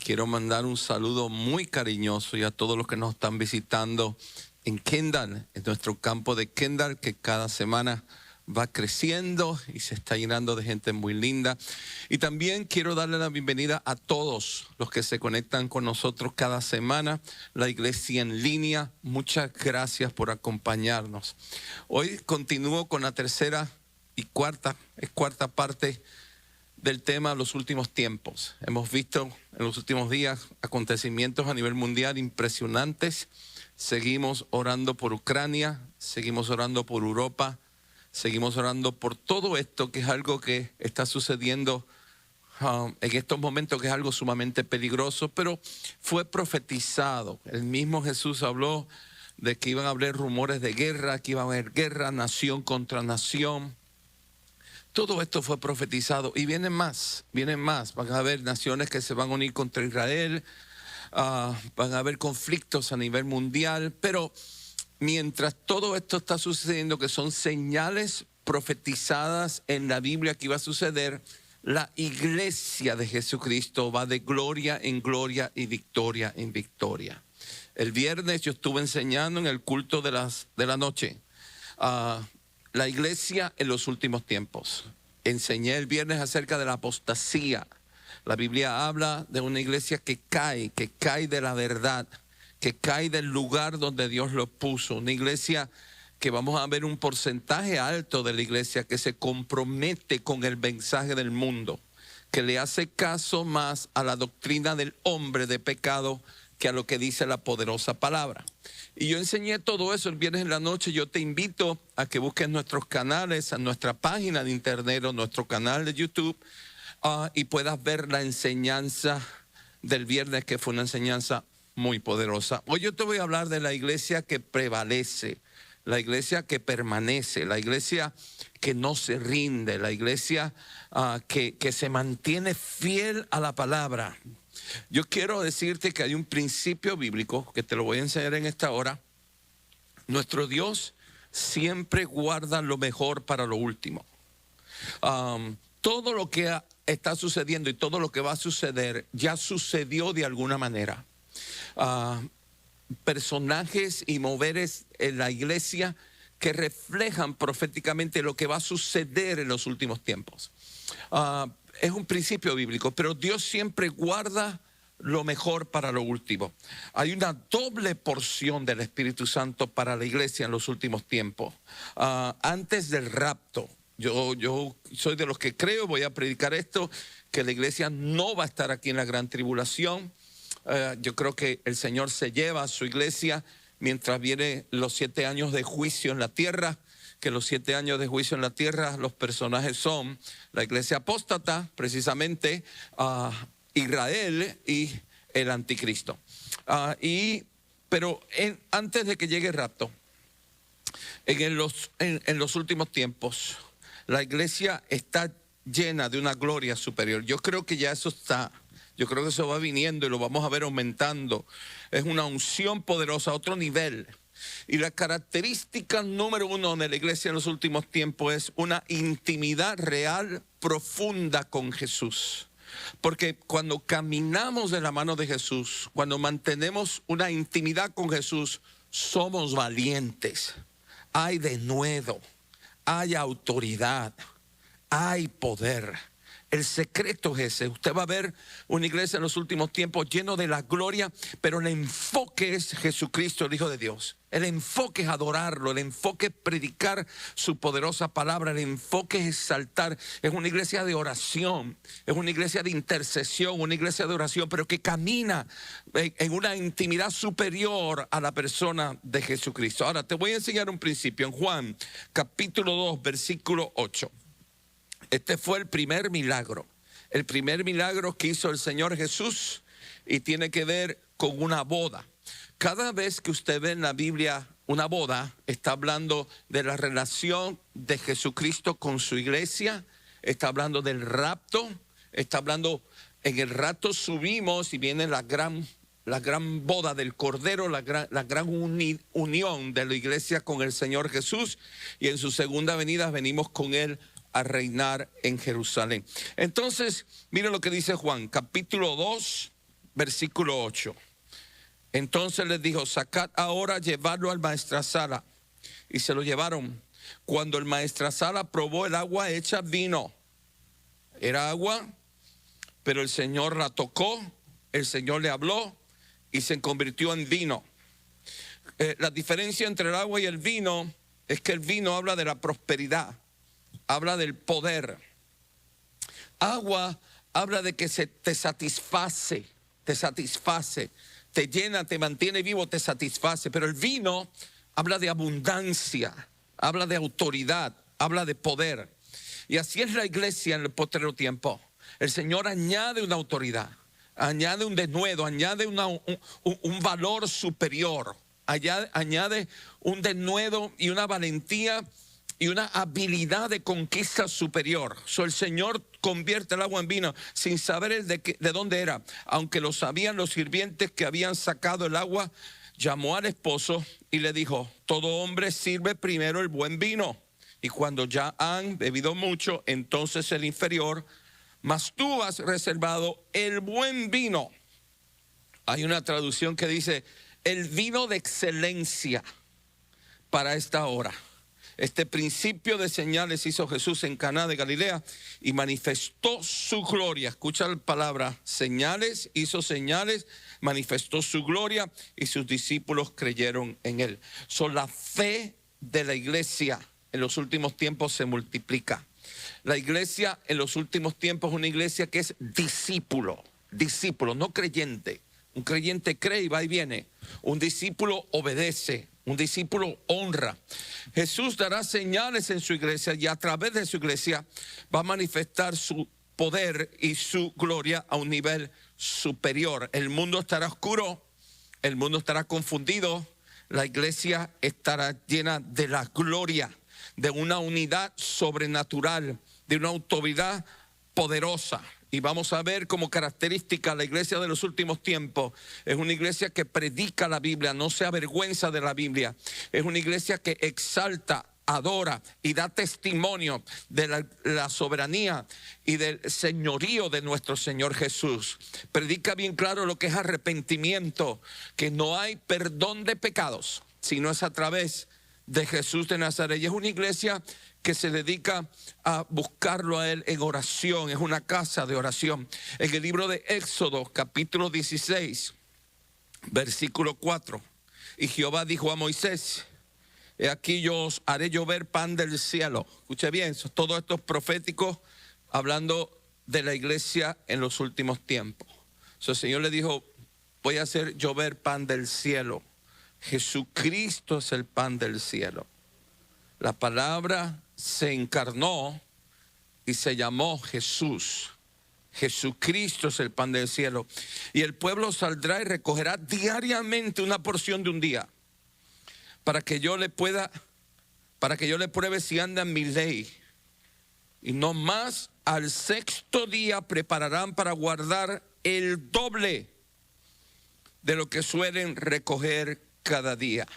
Quiero mandar un saludo muy cariñoso y a todos los que nos están visitando en Kendall, en nuestro campo de Kendall, que cada semana va creciendo y se está llenando de gente muy linda. Y también quiero darle la bienvenida a todos los que se conectan con nosotros cada semana, la iglesia en línea. Muchas gracias por acompañarnos. Hoy continúo con la tercera y cuarta parte del tema los últimos tiempos. Hemos visto en los últimos días acontecimientos a nivel mundial impresionantes. Seguimos orando por Ucrania, seguimos orando por Europa, seguimos orando por todo esto que es algo que está sucediendo en estos momentos, que es algo sumamente peligroso, pero fue profetizado. El mismo Jesús habló de que iban a haber rumores de guerra, que iba a haber guerra, nación contra nación. Todo esto fue profetizado y vienen más. Van a haber naciones que se van a unir contra Israel, van a haber conflictos a nivel mundial, pero mientras todo esto está sucediendo, que son señales profetizadas en la Biblia que iba a suceder, la iglesia de Jesucristo va de gloria en gloria y victoria en victoria. El viernes yo estuve enseñando en el culto de la noche, la iglesia en los últimos tiempos. Enseñé el viernes acerca de la apostasía. La Biblia habla de una iglesia que cae de la verdad, que cae del lugar donde Dios lo puso. Una iglesia que vamos a ver un porcentaje alto de la iglesia que se compromete con el mensaje del mundo, que le hace caso más a la doctrina del hombre de pecado que a lo que dice la poderosa palabra. Y yo enseñé todo eso el viernes en la noche. Yo te invito a que busques nuestros canales, a nuestra página de internet o nuestro canal de YouTube y puedas ver la enseñanza del viernes, que fue una enseñanza muy poderosa. Hoy yo te voy a hablar de la iglesia que prevalece, la iglesia que permanece, la iglesia que no se rinde, la iglesia que se mantiene fiel a la palabra. Yo quiero decirte que hay un principio bíblico que te lo voy a enseñar en esta hora. Nuestro Dios siempre guarda lo mejor para lo último. Todo lo que está sucediendo y todo lo que va a suceder ya sucedió de alguna manera. Personajes y moveres en la iglesia que reflejan proféticamente lo que va a suceder en los últimos tiempos. Es un principio bíblico, pero Dios siempre guarda lo mejor para lo último. Hay una doble porción del Espíritu Santo para la iglesia en los últimos tiempos. Antes del rapto, yo soy de los que creo, voy a predicar esto, que la iglesia no va a estar aquí en la gran tribulación. Yo creo que el Señor se lleva a su iglesia mientras vienen los 7 años de juicio en la tierra, que los 7 años de juicio en la tierra, los personajes son la iglesia apóstata, precisamente Israel y el anticristo. Pero antes de que llegue el rapto, en los últimos tiempos, la iglesia está llena de una gloria superior. Yo creo que ya eso está. Yo creo que eso va viniendo y lo vamos a ver aumentando. Es una unción poderosa a otro nivel. Y la característica número 1 de la iglesia en los últimos tiempos es una intimidad real, profunda con Jesús. Porque cuando caminamos de la mano de Jesús, cuando mantenemos una intimidad con Jesús, somos valientes. Hay denuedo, hay autoridad, hay poder. El secreto es ese. Usted va a ver una iglesia en los últimos tiempos lleno de la gloria, pero el enfoque es Jesucristo, el Hijo de Dios. El enfoque es adorarlo, el enfoque es predicar su poderosa palabra, el enfoque es exaltar. Es una iglesia de oración, es una iglesia de intercesión, una iglesia de oración, pero que camina en una intimidad superior a la persona de Jesucristo. Ahora te voy a enseñar un principio en Juan capítulo 2, versículo 8. Este fue el primer milagro que hizo el Señor Jesús, y tiene que ver con una boda. Cada vez que usted ve en la Biblia una boda, está hablando de la relación de Jesucristo con su iglesia, está hablando del rapto, está hablando, en el rapto subimos y viene la gran boda del Cordero, la gran unión de la iglesia con el Señor Jesús, y en su segunda venida venimos con Él a reinar en Jerusalén. Entonces, miren lo que dice Juan, capítulo 2, versículo 8. Entonces les dijo, sacad ahora, llevadlo al maestrasala. Y se lo llevaron. Cuando el maestrasala probó el agua hecha vino, era agua, pero el Señor la tocó, el Señor le habló y se convirtió en vino. La diferencia entre el agua y el vino es que el vino habla de la prosperidad, habla del poder. Agua habla de que te satisface, te llena, te mantiene vivo, te satisface. Pero el vino habla de abundancia, habla de autoridad, habla de poder. Y así es la iglesia en el postrero tiempo. El Señor añade una autoridad, añade un denuedo, añade un valor superior, añade un denuedo y una valentía y una habilidad de conquista superior. El Señor convierte el agua en vino sin saber de dónde era. Aunque lo sabían los sirvientes que habían sacado el agua, llamó al esposo y le dijo, todo hombre sirve primero el buen vino, y cuando ya han bebido mucho, entonces el inferior, mas tú has reservado el buen vino. Hay una traducción que dice, el vino de excelencia para esta hora. Este principio de señales hizo Jesús en Caná de Galilea y manifestó su gloria. Escucha la palabra, señales, hizo señales, manifestó su gloria y sus discípulos creyeron en él. La fe de la iglesia en los últimos tiempos se multiplica. La iglesia en los últimos tiempos es una iglesia que es discípulo, no creyente. Un creyente cree y va y viene. Un discípulo obedece. Un discípulo honra. Jesús dará señales en su iglesia y a través de su iglesia va a manifestar su poder y su gloria a un nivel superior. El mundo estará oscuro, el mundo estará confundido, la iglesia estará llena de la gloria, de una unidad sobrenatural, de una autoridad poderosa. Y vamos a ver como característica la iglesia de los últimos tiempos. Es una iglesia que predica la Biblia, no se avergüenza de la Biblia. Es una iglesia que exalta, adora y da testimonio de la soberanía y del señorío de nuestro Señor Jesús. Predica bien claro lo que es arrepentimiento, que no hay perdón de pecados, sino es a través de Jesús de Nazaret. Y es una iglesia que se dedica a buscarlo a él en oración, es una casa de oración. En el libro de Éxodo, capítulo 16, versículo 4, y Jehová dijo a Moisés, he aquí yo os haré llover pan del cielo. Escuche bien, todo esto es profético, hablando de la iglesia en los últimos tiempos. El Señor le dijo, voy a hacer llover pan del cielo. Jesucristo es el pan del cielo. La palabra se encarnó y se llamó Jesús. Jesucristo es el pan del cielo. Y el pueblo saldrá y recogerá diariamente una porción de un día, para que yo le pruebe si anda en mi ley. Y no más, al sexto día prepararán para guardar el doble de lo que suelen recoger cada día.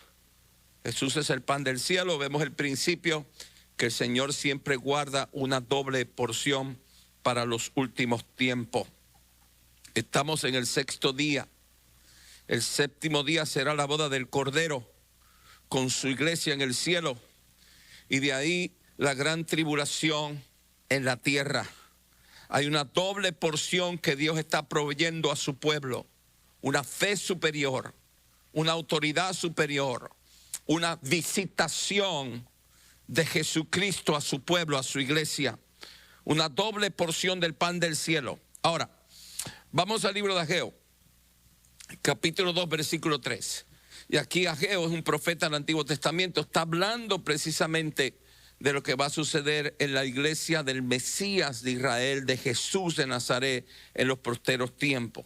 Jesús es el pan del cielo. Vemos el principio que el Señor siempre guarda una doble porción para los últimos tiempos. Estamos en el sexto día. El séptimo día será la boda del Cordero con su iglesia en el cielo. Y de ahí la gran tribulación en la tierra. Hay una doble porción que Dios está proveyendo a su pueblo. Una fe superior, una autoridad superior, una visitación de Jesucristo a su pueblo, a su iglesia. Una doble porción del pan del cielo. Ahora, vamos al libro de Ageo, capítulo 2, versículo 3. Y aquí Ageo es un profeta del Antiguo Testamento. Está hablando precisamente de lo que va a suceder en la iglesia del Mesías de Israel, de Jesús de Nazaret, en los posteros tiempos.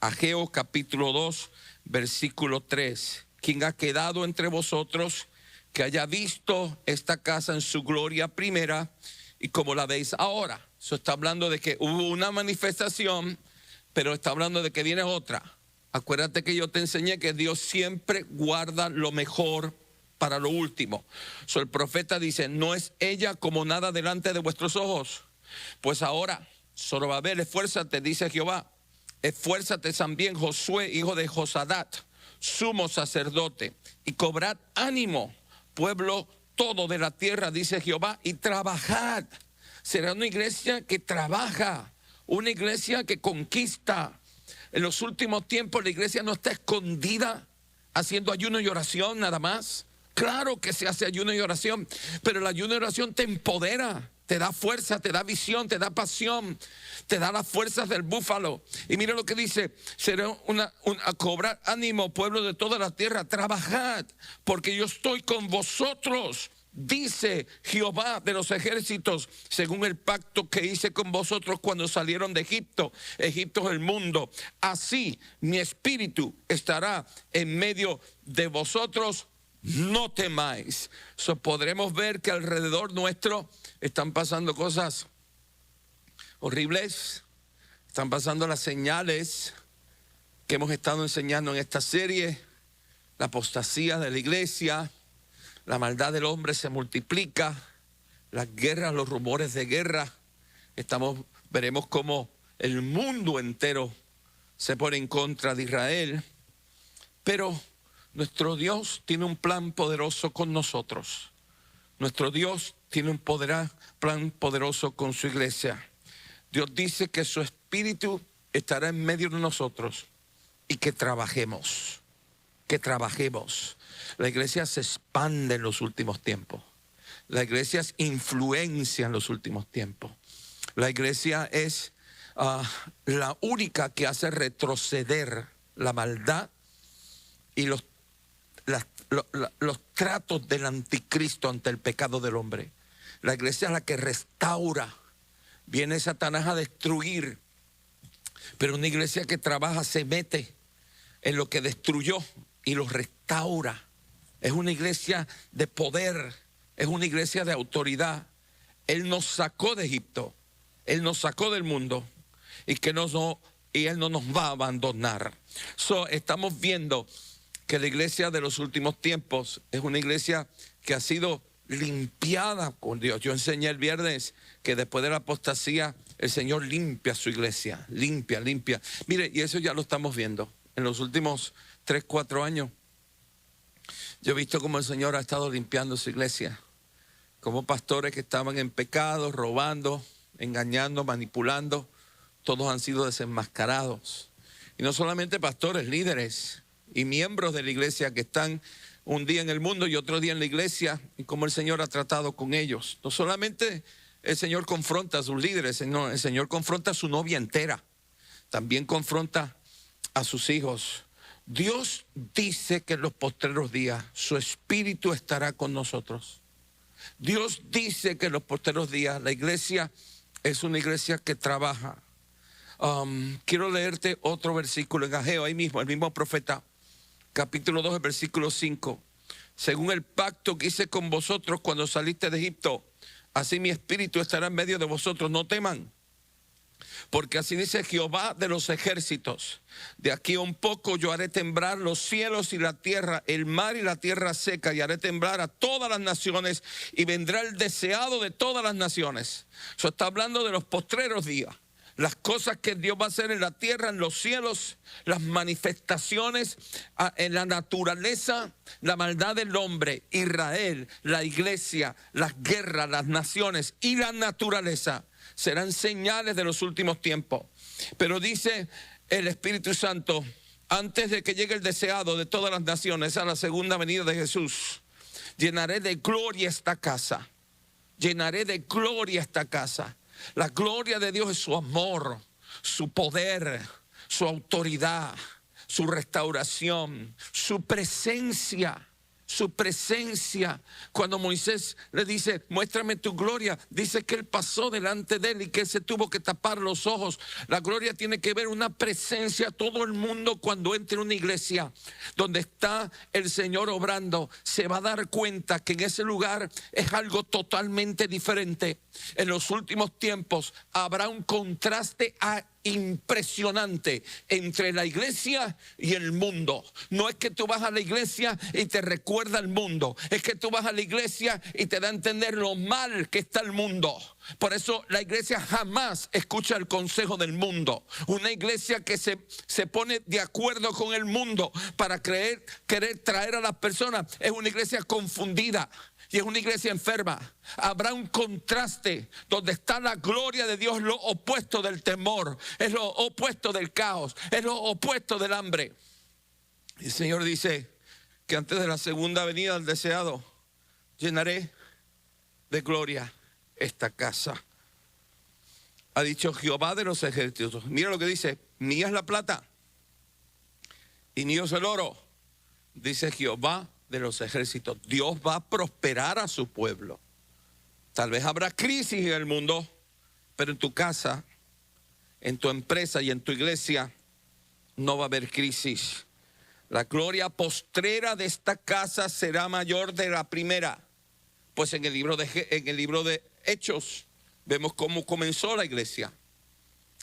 Ageo capítulo 2, versículo 3. Quien ha quedado entre vosotros, que haya visto esta casa en su gloria primera y como la veis ahora. Eso está hablando de que hubo una manifestación, pero está hablando de que viene otra. Acuérdate que yo te enseñé que Dios siempre guarda lo mejor para lo último. El profeta dice, no es ella como nada delante de vuestros ojos. Pues ahora, Zorobabel, esfuérzate, dice Jehová, esfuérzate también, Josué, hijo de Josadat, sumo sacerdote, y cobrad ánimo, pueblo todo de la tierra, dice Jehová, y trabajad. Será una iglesia que trabaja, una iglesia que conquista. En los últimos tiempos la iglesia no está escondida haciendo ayuno y oración nada más. Claro que se hace ayuno y oración, pero el ayuno y oración te empodera, te da fuerza, te da visión, te da pasión, te da las fuerzas del búfalo. Y mira lo que dice, será a cobrar ánimo, pueblo de toda la tierra, trabajad, porque yo estoy con vosotros, dice Jehová de los ejércitos, según el pacto que hice con vosotros cuando salieron de Egipto. Egipto es el mundo. Así mi espíritu estará en medio de vosotros, no temáis. Podremos ver que alrededor nuestro están pasando cosas horribles, están pasando las señales que hemos estado enseñando en esta serie, la apostasía de la iglesia, la maldad del hombre se multiplica, las guerras, los rumores de guerra. Veremos cómo el mundo entero se pone en contra de Israel. Pero nuestro Dios tiene un plan poderoso con nosotros. Nuestro Dios tiene un plan poderoso con su iglesia. Dios dice que su espíritu estará en medio de nosotros y que trabajemos. La iglesia se expande en los últimos tiempos. La iglesia es influencia en los últimos tiempos. La iglesia es la única que hace retroceder la maldad y los tratos del anticristo ante el pecado del hombre. La iglesia es la que restaura. Viene Satanás a destruir, pero una iglesia que trabaja se mete en lo que destruyó y lo restaura. Es una iglesia de poder, es una iglesia de autoridad. Él nos sacó de Egipto, Él nos sacó del mundo y Él no nos va a abandonar. Estamos viendo que la iglesia de los últimos tiempos es una iglesia que ha sido limpiada con Dios. Yo enseñé el viernes que después de la apostasía el Señor limpia su iglesia, limpia. Mire, y eso ya lo estamos viendo en los últimos 3, 4 años. Yo he visto cómo el Señor ha estado limpiando su iglesia, como pastores que estaban en pecado, robando, engañando, manipulando, todos han sido desenmascarados. Y no solamente pastores, líderes y miembros de la iglesia que están un día en el mundo y otro día en la iglesia, y cómo el Señor ha tratado con ellos. No solamente el Señor confronta a sus líderes, el Señor confronta a su novia entera, también confronta a sus hijos. Dios dice que en los postreros días su espíritu estará con nosotros. Dios dice que en los postreros días la iglesia es una iglesia que trabaja. Quiero leerte otro versículo en Ageo, ahí mismo, el mismo profeta, capítulo 2, el versículo 5. Según el pacto que hice con vosotros cuando saliste de Egipto, así mi espíritu estará en medio de vosotros, no teman. Porque así dice Jehová de los ejércitos, de aquí a un poco yo haré temblar los cielos y la tierra, el mar y la tierra seca, y haré temblar a todas las naciones, y vendrá el deseado de todas las naciones. Eso está hablando de los postreros días, las cosas que Dios va a hacer en la tierra, en los cielos, las manifestaciones en la naturaleza, la maldad del hombre, Israel, la iglesia, las guerras, las naciones y la naturaleza. Serán señales de los últimos tiempos. Pero dice el Espíritu Santo, antes de que llegue el deseado de todas las naciones, a la segunda venida de Jesús, llenaré de gloria esta casa. Llenaré de gloria esta casa. La gloria de Dios es su amor, su poder, su autoridad, su restauración, su presencia. Su presencia. Cuando Moisés le dice, muéstrame tu gloria, dice que él pasó delante de él y que él se tuvo que tapar los ojos. La gloria tiene que ver una presencia. Todo el mundo, cuando entre en una iglesia donde está el Señor obrando, se va a dar cuenta que en ese lugar es algo totalmente diferente. En los últimos tiempos habrá un contraste impresionante entre la iglesia y el mundo. No es que tú vas a la iglesia y te recuerda el mundo, es que tú vas a la iglesia y te da a entender lo mal que está el mundo. Por eso la iglesia jamás escucha el consejo del mundo. Una iglesia que se pone de acuerdo con el mundo para querer traer a las personas es una iglesia confundida. Y es una iglesia enferma. Habrá un contraste donde está la gloria de Dios, lo opuesto del temor, es lo opuesto del caos, es lo opuesto del hambre. Y el Señor dice que antes de la segunda venida del deseado, llenaré de gloria esta casa. Ha dicho Jehová de los ejércitos. Mira lo que dice: mía es la plata y mío es el oro, dice Jehová de los ejércitos. Dios va a prosperar a su pueblo. Tal vez habrá crisis en el mundo, pero en tu casa, en tu empresa y en tu iglesia no va a haber crisis. La gloria postrera de esta casa será mayor de la primera. Pues en el libro de Hechos vemos cómo comenzó la iglesia.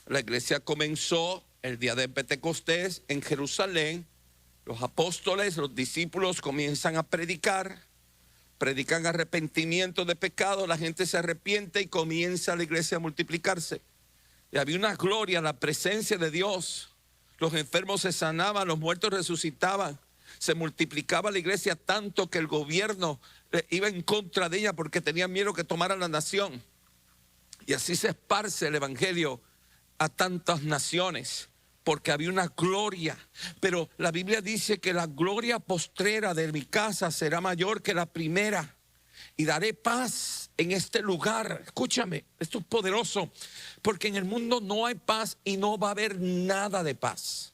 La iglesia comenzó el día de Pentecostés en Jerusalén. Los apóstoles, los discípulos comienzan a predican arrepentimiento de pecado, la gente se arrepiente y comienza la iglesia a multiplicarse. Y había una gloria, la presencia de Dios. Los enfermos se sanaban, los muertos resucitaban. Se multiplicaba la iglesia tanto que el gobierno iba en contra de ella porque tenían miedo que tomara la nación. Y así se esparce el evangelio a tantas naciones, porque había una gloria. Pero la Biblia dice que la gloria postrera de mi casa será mayor que la primera. Y daré paz en este lugar. Escúchame, esto es poderoso, porque en el mundo no hay paz y no va a haber nada de paz.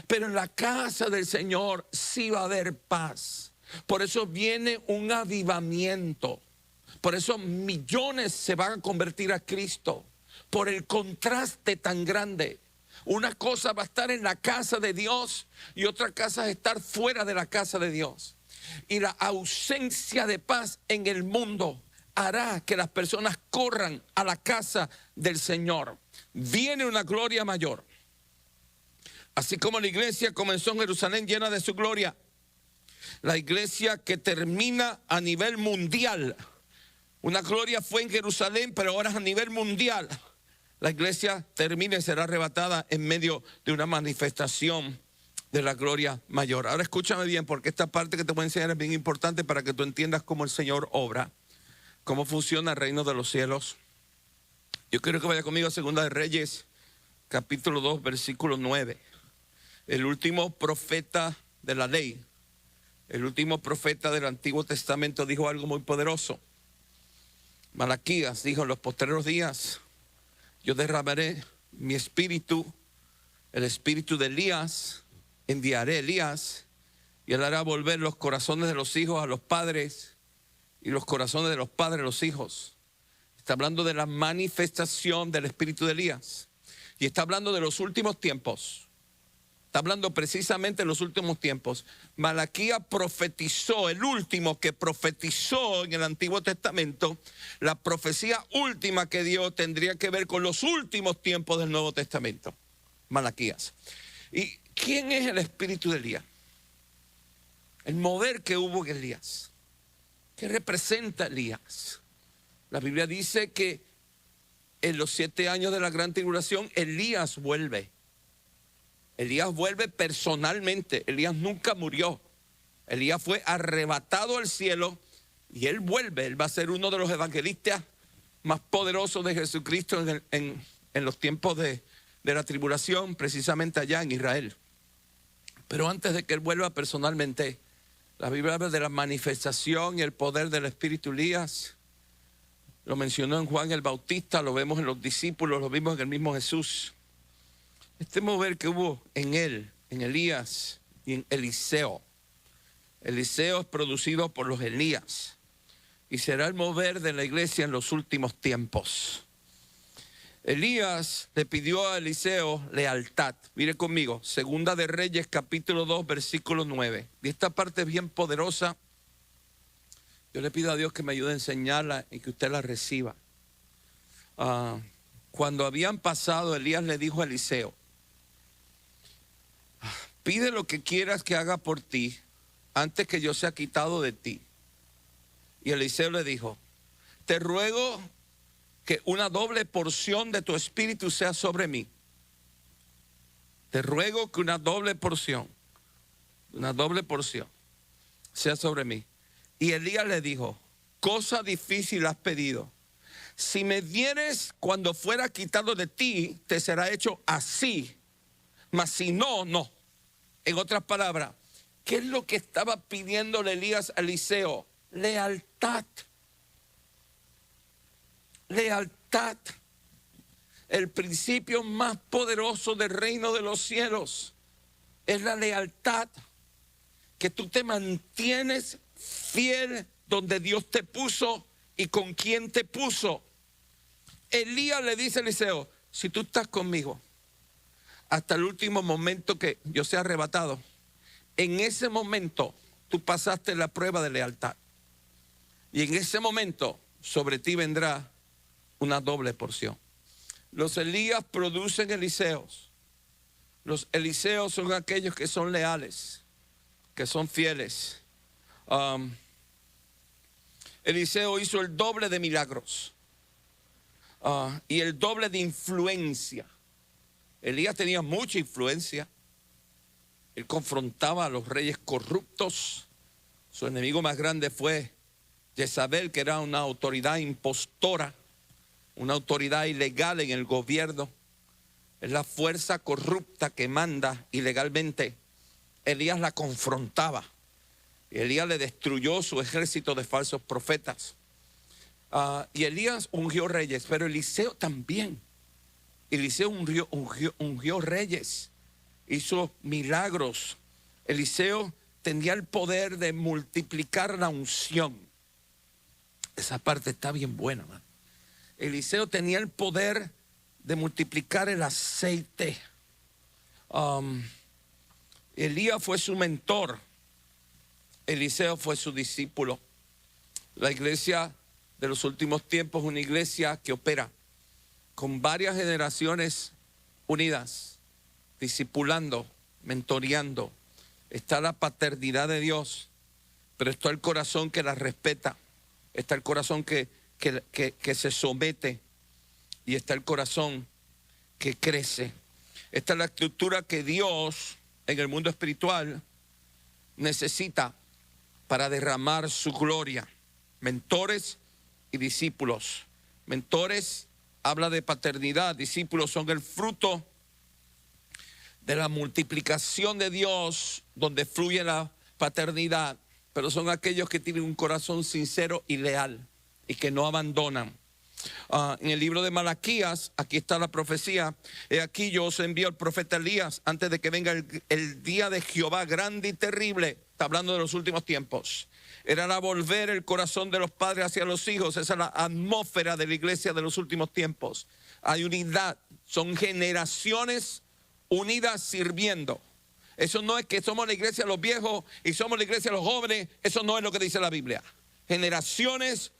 Pero en la casa del Señor sí va a haber paz. Por eso viene un avivamiento. Por eso millones se van a convertir a Cristo. Por el contraste tan grande. Una cosa va a estar en la casa de Dios y otra cosa es estar fuera de la casa de Dios. Y la ausencia de paz en el mundo hará que las personas corran a la casa del Señor. Viene una gloria mayor. Así como la iglesia comenzó en Jerusalén llena de su gloria, la iglesia que termina a nivel mundial. Una gloria fue en Jerusalén, pero ahora es a nivel mundial. La iglesia termina y será arrebatada en medio de una manifestación de la gloria mayor. Ahora escúchame bien, porque esta parte que te voy a enseñar es bien importante para que tú entiendas cómo el Señor obra, cómo funciona el reino de los cielos. Yo quiero que vaya conmigo a Segunda de Reyes, capítulo 2, versículo 9. El último profeta de la ley, el último profeta del Antiguo Testamento dijo algo muy poderoso. Malaquías dijo: en los postreros días yo derramaré mi espíritu, el espíritu de Elías, enviaré a Elías, y él hará volver los corazones de los hijos a los padres y los corazones de los padres a los hijos. Está hablando de la manifestación del espíritu de Elías. Y está hablando de los últimos tiempos. Está hablando precisamente de los últimos tiempos. Malaquías profetizó, el último que profetizó en el Antiguo Testamento. La profecía última que dio tendría que ver con los últimos tiempos del Nuevo Testamento. Malaquías. ¿Y quién es el espíritu de Elías? El mover que hubo en Elías. ¿Qué representa Elías? La Biblia dice que en los 7 años de la gran tribulación, Elías vuelve. Elías vuelve personalmente. Elías nunca murió. Elías fue arrebatado al cielo y él vuelve. Él va a ser uno de los evangelistas más poderosos de Jesucristo en los tiempos de la tribulación, precisamente allá en Israel. Pero antes de que él vuelva personalmente, la Biblia habla de la manifestación y el poder del espíritu Elías. Lo mencionó en Juan el Bautista, lo vemos en los discípulos, lo vimos en el mismo Jesús. Este mover que hubo en él, en Elías y en Eliseo. Eliseo es producido por los Elías y será el mover de la iglesia en los últimos tiempos. Elías le pidió a Eliseo lealtad. Mire conmigo, Segunda de Reyes, capítulo 2, versículo 9. Y esta parte es bien poderosa. Yo le pido a Dios que me ayude a enseñarla y que usted la reciba. Cuando habían pasado, Elías le dijo a Eliseo: pide lo que quieras que haga por ti antes que yo sea quitado de ti. Y Eliseo le dijo: te ruego que una doble porción de tu espíritu sea sobre mí. Te ruego que una doble porción sea sobre mí. Y Elías le dijo: cosa difícil has pedido. Si me dieres cuando fuera quitado de ti, te será hecho así. Mas si no, no. En otras palabras, ¿qué es lo que estaba pidiéndole Elías a Eliseo? Lealtad. Lealtad. El principio más poderoso del reino de los cielos es la lealtad. Que tú te mantienes fiel donde Dios te puso y con quien te puso. Elías le dice a Eliseo: si tú estás conmigo hasta el último momento que yo sea arrebatado, en ese momento tú pasaste la prueba de lealtad. Y en ese momento sobre ti vendrá una doble porción. Los Elías producen Eliseos. Los Eliseos son aquellos que son leales, que son fieles. Eliseo hizo el doble de milagros y el doble de influencia. Elías tenía mucha influencia. Él confrontaba a los reyes corruptos. Su enemigo más grande fue Jezabel, que era una autoridad impostora, una autoridad ilegal en el gobierno. Es la fuerza corrupta que manda ilegalmente. Elías la confrontaba. Elías le destruyó su ejército de falsos profetas. Y Elías ungió reyes, pero Eliseo también. Eliseo ungió reyes, hizo milagros. Eliseo tenía el poder de multiplicar la unción. Esa parte está bien buena, man. Eliseo tenía el poder de multiplicar el aceite. Elías fue su mentor. Eliseo fue su discípulo. La iglesia de los últimos tiempos es una iglesia que opera con varias generaciones unidas, discipulando, mentoreando. Está la paternidad de Dios, pero está el corazón que la respeta, está el corazón que se somete, y está el corazón que crece. Esta es la estructura que Dios en el mundo espiritual necesita para derramar su gloria. Mentores y discípulos. Mentores habla de paternidad, discípulos son el fruto de la multiplicación de Dios, donde fluye la paternidad, pero son aquellos que tienen un corazón sincero y leal y que no abandonan. En el libro de Malaquías, aquí está la profecía: he aquí yo os envío al profeta Elías antes de que venga el día de Jehová grande y terrible. Está hablando de los últimos tiempos. Era la volver el corazón de los padres hacia los hijos. Esa es la atmósfera de la iglesia de los últimos tiempos. Hay unidad, son generaciones unidas sirviendo. Eso no es que somos la iglesia de los viejos y somos la iglesia de los jóvenes. Eso no es lo que dice la Biblia. Generaciones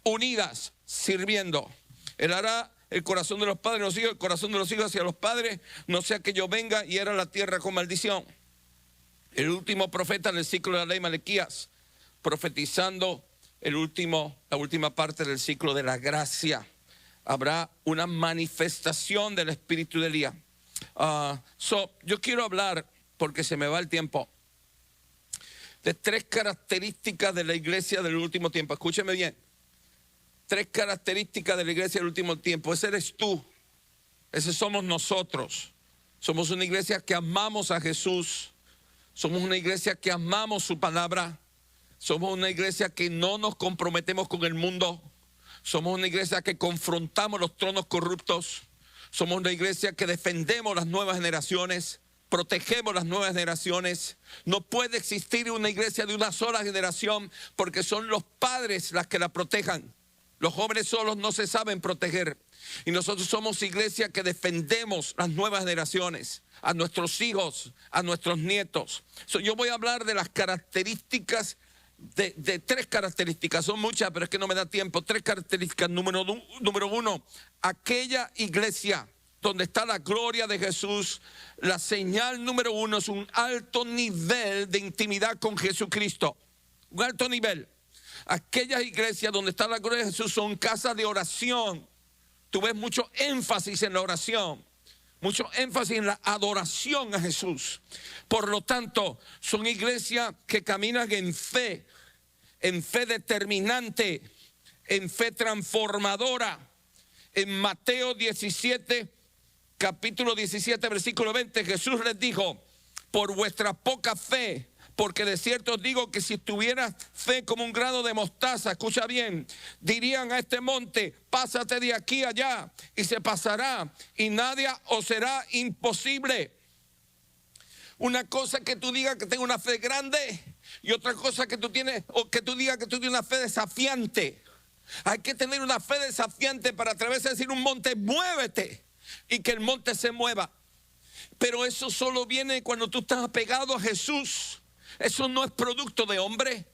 unidas sirviendo. Él hará el corazón de los padres a los hijos, el corazón de los hijos hacia los padres, no sea que yo venga y era la tierra con maldición. El último profeta en el ciclo de la ley, Malaquías, profetizando la última parte del ciclo de la gracia. Habrá una manifestación del espíritu de Elías. Yo quiero hablar, porque se me va el tiempo, de tres características de la iglesia del último tiempo. Escúcheme bien. Tres características de la iglesia del último tiempo. Ese eres tú. Ese somos nosotros. Somos una iglesia que amamos a Jesús. Somos una iglesia que amamos su palabra. Somos una iglesia que no nos comprometemos con el mundo. Somos una iglesia que confrontamos los tronos corruptos. Somos una iglesia que defendemos las nuevas generaciones, protegemos las nuevas generaciones. No puede existir una iglesia de una sola generación, porque son los padres las que la protejan. Los jóvenes solos no se saben proteger. Y nosotros somos iglesia que defendemos las nuevas generaciones, a nuestros hijos, a nuestros nietos. Yo voy a hablar de las características de tres características. Son muchas, pero es que no me da tiempo. Tres características. Número uno, aquella iglesia donde está la gloria de Jesús, la señal número uno es un alto nivel de intimidad con Jesucristo. Un alto nivel. Aquellas iglesias donde está la gloria de Jesús son casas de oración. Tú ves mucho énfasis en la oración, mucho énfasis en la adoración a Jesús. Por lo tanto, son iglesias que caminan en fe determinante, en fe transformadora. En Mateo 17, capítulo 17, versículo 20, Jesús les dijo: por vuestra poca fe, porque de cierto os digo que si tuvieras fe como un grano de mostaza, escucha bien, dirían a este monte: pásate de aquí a allá, y se pasará, y nadie os será imposible. Una cosa que tú digas que tengo una fe grande, y otra cosa que tú tienes, o que tú digas que tú tienes una fe desafiante. Hay que tener una fe desafiante para atreverse a decir un monte: muévete, y que el monte se mueva. Pero eso solo viene cuando tú estás apegado a Jesús. Eso no es producto de hombre.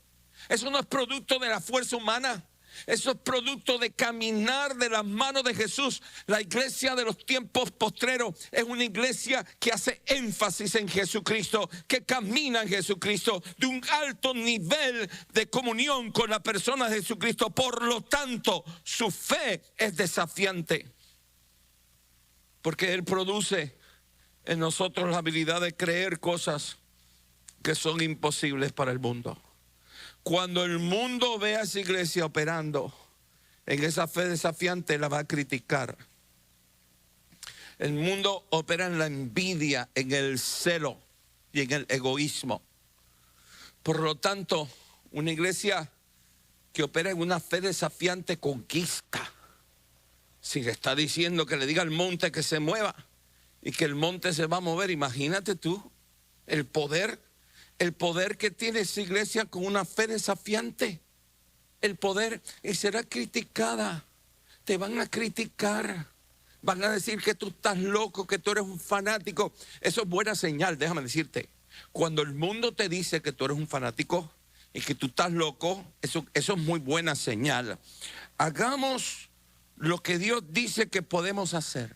Eso no es producto de la fuerza humana. Eso es producto de caminar de las manos de Jesús. La iglesia de los tiempos postreros es una iglesia que hace énfasis en Jesucristo, que camina en Jesucristo, de un alto nivel de comunión con la persona de Jesucristo. Por lo tanto, su fe es desafiante, porque Él produce en nosotros la habilidad de creer cosas que son imposibles para el mundo. Cuando el mundo ve a esa iglesia operando en esa fe desafiante, la va a criticar. El mundo opera en la envidia, en el celo y en el egoísmo. Por lo tanto, una iglesia que opera en una fe desafiante conquista. Si le está diciendo que le diga al monte que se mueva y que el monte se va a mover, imagínate tú el poder que tiene esa iglesia con una fe desafiante. El poder, y será criticada. Te van a criticar. Van a decir que tú estás loco, que tú eres un fanático. Eso es buena señal, déjame decirte. Cuando el mundo te dice que tú eres un fanático y que tú estás loco, eso es muy buena señal. Hagamos lo que Dios dice que podemos hacer.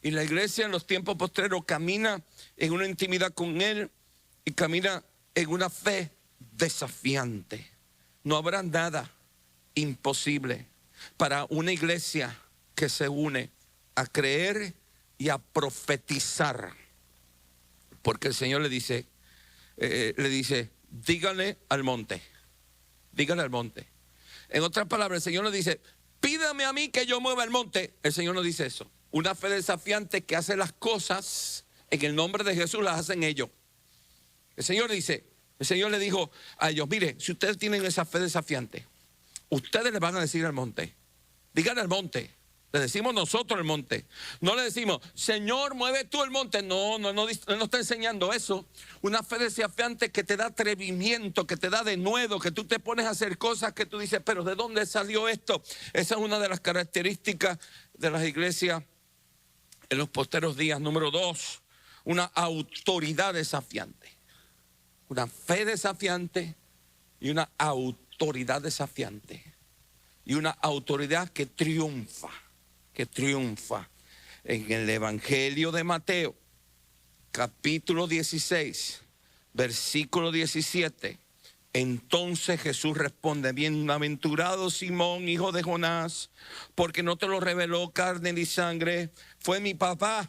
Y la iglesia en los tiempos postreros camina en una intimidad con Él y camina en una fe desafiante. No habrá nada imposible para una iglesia que se une a creer y a profetizar. Porque el Señor le dice, dígale al monte. Dígale al monte. En otras palabras, el Señor le dice: pídame a mí que yo mueva el monte. El Señor no dice eso. Una fe desafiante que hace las cosas en el nombre de Jesús, las hacen ellos. El Señor le dijo a ellos: mire, si ustedes tienen esa fe desafiante, ustedes le van a decir al monte. Díganle al monte. Le decimos nosotros al monte. No le decimos: Señor, mueve tú el monte. No está enseñando eso. Una fe desafiante que te da atrevimiento, que te da denuedo, que tú te pones a hacer cosas que tú dices: pero ¿de dónde salió esto? Esa es una de las características de las iglesias en los posteros días. Número 2, una autoridad desafiante. Una fe desafiante y una autoridad desafiante. Y una autoridad que triunfa. En el Evangelio de Mateo, capítulo 16, versículo 17. Entonces Jesús responde: bienaventurado Simón, hijo de Jonás, porque no te lo reveló carne ni sangre, fue mi papá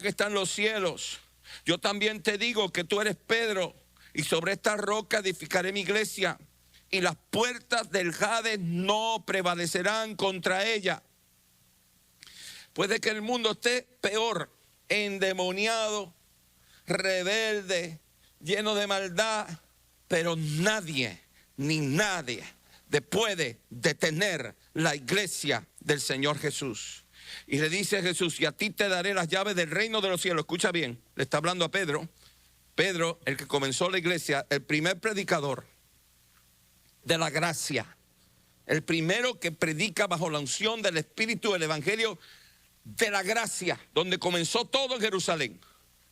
que está en los cielos. Yo también te digo que tú eres Pedro, y sobre esta roca edificaré mi iglesia, y las puertas del Hades no prevalecerán contra ella. Puede que el mundo esté peor, endemoniado, rebelde, lleno de maldad, pero nadie puede detener la iglesia del Señor Jesús. Y le dice a Jesús: y a ti te daré las llaves del reino de los cielos. Escucha bien, le está hablando a Pedro. Pedro, el que comenzó la iglesia, el primer predicador de la gracia, el primero que predica bajo la unción del Espíritu del Evangelio de la gracia, donde comenzó todo en Jerusalén.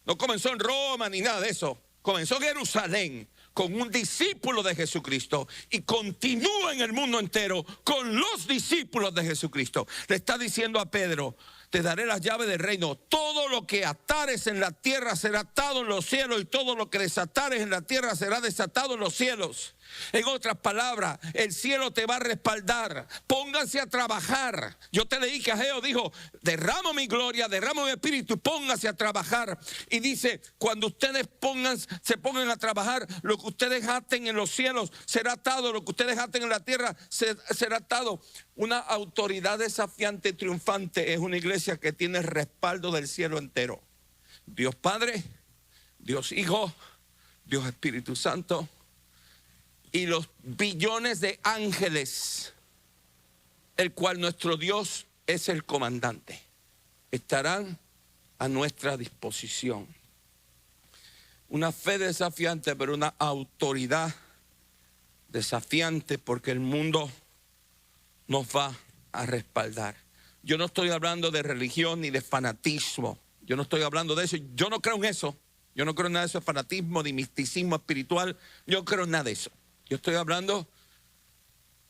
No comenzó en Roma ni nada de eso. Comenzó en Jerusalén, con un discípulo de Jesucristo y continúa en el mundo entero con los discípulos de Jesucristo. Le está diciendo a Pedro: te daré las llaves del reino. Todo lo que atares en la tierra será atado en los cielos, y todo lo que desatares en la tierra será desatado en los cielos. En otras palabras, el cielo te va a respaldar. Pónganse a trabajar. Yo te leí que Ageo dijo: derramo mi gloria, derramo mi espíritu, pónganse a trabajar. Y dice: cuando ustedes se pongan a trabajar, lo que ustedes aten en los cielos será atado, lo que ustedes aten en la tierra será atado. Una autoridad desafiante y triunfante es una iglesia que tiene el respaldo del cielo entero. Dios Padre, Dios Hijo, Dios Espíritu Santo y los billones de ángeles, el cual nuestro Dios es el comandante, estarán a nuestra disposición. Una fe desafiante, pero una autoridad desafiante, porque el mundo nos va a respaldar. Yo no estoy hablando de religión ni de fanatismo. Yo no estoy hablando de eso. Yo no creo en eso. Yo no creo en nada de eso, fanatismo ni misticismo espiritual. Yo no creo en nada de eso. Yo estoy hablando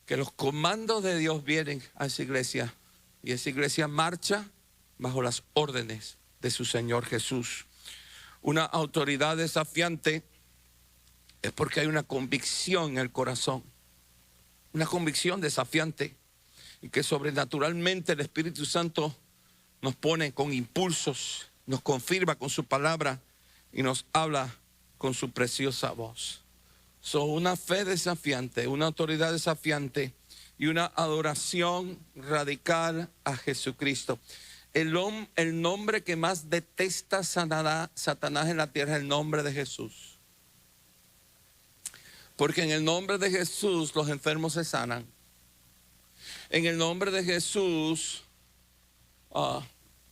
que los comandos de Dios vienen a esa iglesia, y esa iglesia marcha bajo las órdenes de su Señor Jesús. Una autoridad desafiante es porque hay una convicción en el corazón, una convicción desafiante, y que sobrenaturalmente el Espíritu Santo nos pone con impulsos, nos confirma con su palabra y nos habla con su preciosa voz. Una fe desafiante, una autoridad desafiante y una adoración radical a Jesucristo. El nombre que más detesta Satanás en la tierra es el nombre de Jesús. Porque en el nombre de Jesús los enfermos se sanan. En el nombre de Jesús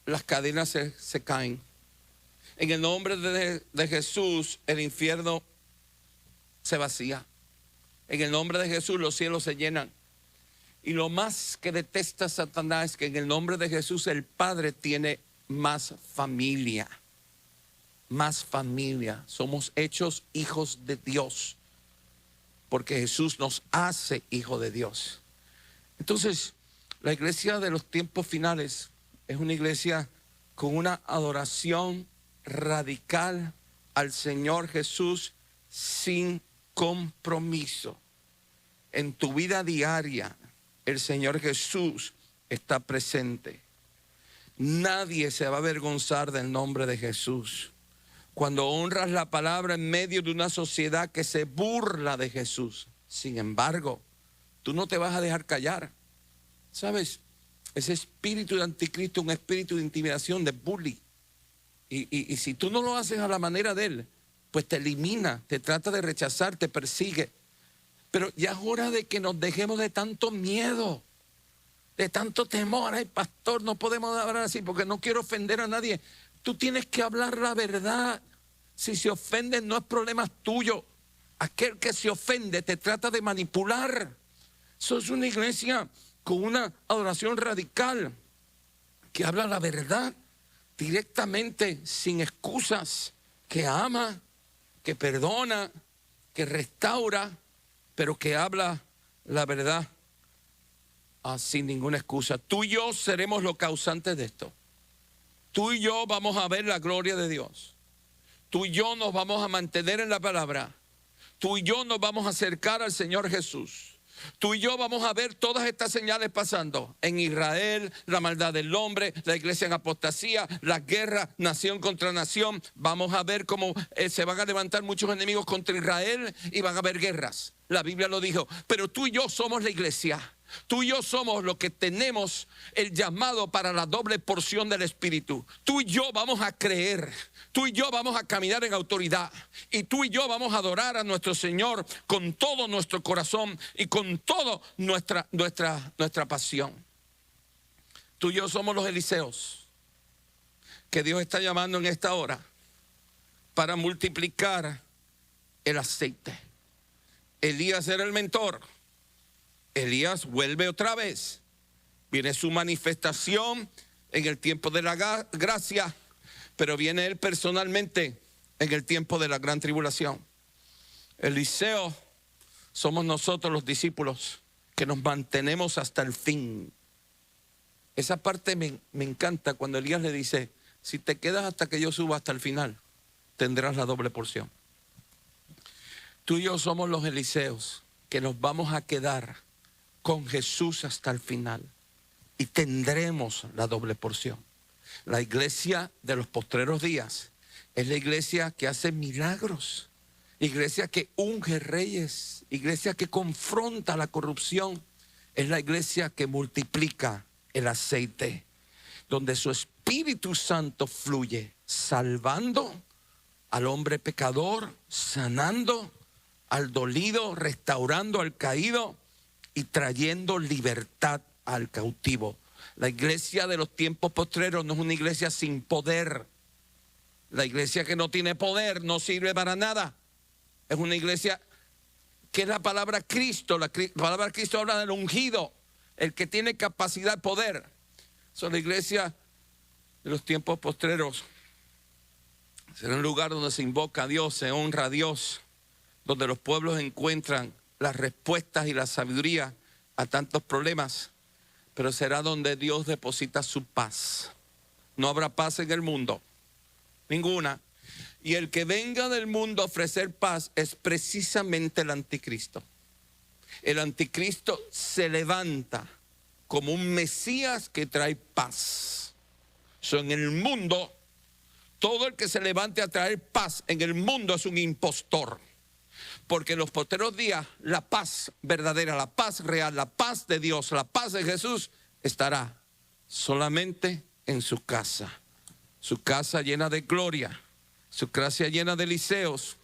las cadenas se caen. En el nombre de Jesús el infierno se vacía. En el nombre de Jesús los cielos se llenan. Y lo más que detesta Satanás es que en el nombre de Jesús el Padre tiene más familia. Más familia. Somos hechos hijos de Dios, porque Jesús nos hace hijos de Dios. Entonces, la iglesia de los tiempos finales es una iglesia con una adoración radical al Señor Jesús sin compromiso. En tu vida diaria, el Señor Jesús está presente. Nadie se va a avergonzar del nombre de Jesús. Cuando honras la palabra en medio de una sociedad que se burla de Jesús, sin embargo, tú no te vas a dejar callar. ¿Sabes? Ese espíritu de anticristo es un espíritu de intimidación, de bully. Y si tú no lo haces a la manera de él, pues te elimina, te trata de rechazar, te persigue. Pero ya es hora de que nos dejemos de tanto miedo, de tanto temor. Ay, pastor, no podemos hablar así porque no quiero ofender a nadie. Tú tienes que hablar la verdad. Si se ofenden, no es problema tuyo. Aquel que se ofende te trata de manipular. Eso es una iglesia con una adoración radical, que habla la verdad directamente, sin excusas, que ama, que perdona, que restaura, pero que habla la verdad sin ninguna excusa. Tú y yo seremos los causantes de esto. Tú y yo vamos a ver la gloria de Dios. Tú y yo nos vamos a mantener en la palabra. Tú y yo nos vamos a acercar al Señor Jesús. Tú y yo vamos a ver todas estas señales pasando en Israel, la maldad del hombre, la iglesia en apostasía, las guerras, nación contra nación. Vamos a ver cómo se van a levantar muchos enemigos contra Israel y van a haber guerras. La Biblia lo dijo. Pero tú y yo somos la iglesia. Tú y yo somos los que tenemos el llamado para la doble porción del Espíritu. Tú y yo vamos a creer. Tú y yo vamos a caminar en autoridad. Y tú y yo vamos a adorar a nuestro Señor con todo nuestro corazón y con toda nuestra pasión. Tú y yo somos los Eliseos que Dios está llamando en esta hora para multiplicar el aceite. Elías era el mentor. Elías vuelve otra vez. Viene su manifestación en el tiempo de la gracia, pero viene él personalmente en el tiempo de la gran tribulación. Eliseo somos nosotros los discípulos que nos mantenemos hasta el fin. Esa parte me encanta cuando Elías le dice, si te quedas hasta que yo suba hasta el final, tendrás la doble porción. Tú y yo somos los Eliseos que nos vamos a quedar con Jesús hasta el final y tendremos la doble porción. La iglesia de los postreros días es la iglesia que hace milagros, iglesia que unge reyes, iglesia que confronta la corrupción, es la iglesia que multiplica el aceite, donde su Espíritu Santo fluye, salvando al hombre pecador, sanando al dolido, restaurando al caído y trayendo libertad al cautivo. La iglesia de los tiempos postreros no es una iglesia sin poder. La iglesia que no tiene poder no sirve para nada. Es una iglesia que es la palabra Cristo. La palabra Cristo habla del ungido, el que tiene capacidad de poder. La iglesia de los tiempos postreros será un lugar donde se invoca a Dios, se honra a Dios, donde los pueblos encuentran las respuestas y la sabiduría a tantos problemas, pero será donde Dios deposita su paz. No habrá paz en el mundo, ninguna. Y el que venga del mundo a ofrecer paz es precisamente el anticristo. El anticristo se levanta como un Mesías que trae paz. En el mundo, todo el que se levante a traer paz en el mundo es un impostor. Porque en los postreros días la paz verdadera, la paz real, la paz de Dios, la paz de Jesús estará solamente en su casa. Su casa llena de gloria, su casa llena de Eliseos,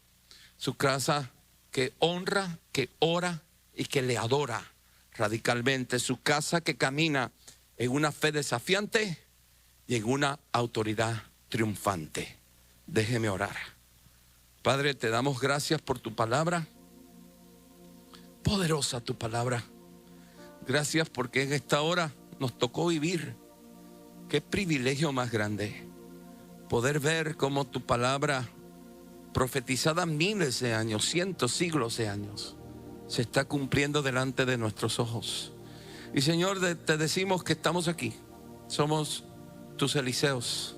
su casa que honra, que ora y que le adora radicalmente, su casa que camina en una fe desafiante y en una autoridad triunfante. Déjeme orar. Padre, te damos gracias por tu palabra, poderosa tu palabra. Gracias porque en esta hora nos tocó vivir. Qué privilegio más grande poder ver cómo tu palabra, profetizada miles de años, cientos, siglos de años, se está cumpliendo delante de nuestros ojos. Y Señor, te decimos que estamos aquí, somos tus Eliseos,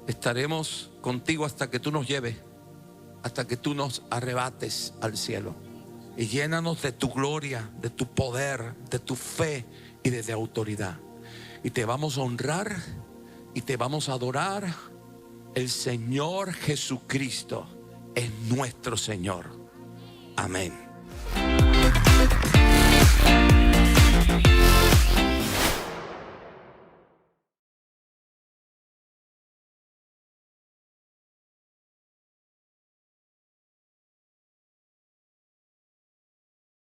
estaremos contigo hasta que tú nos lleves, hasta que tú nos arrebates al cielo. Y llénanos de tu gloria, de tu poder, de tu fe y de autoridad. Y te vamos a honrar y te vamos a adorar. El Señor Jesucristo es nuestro Señor. Amén.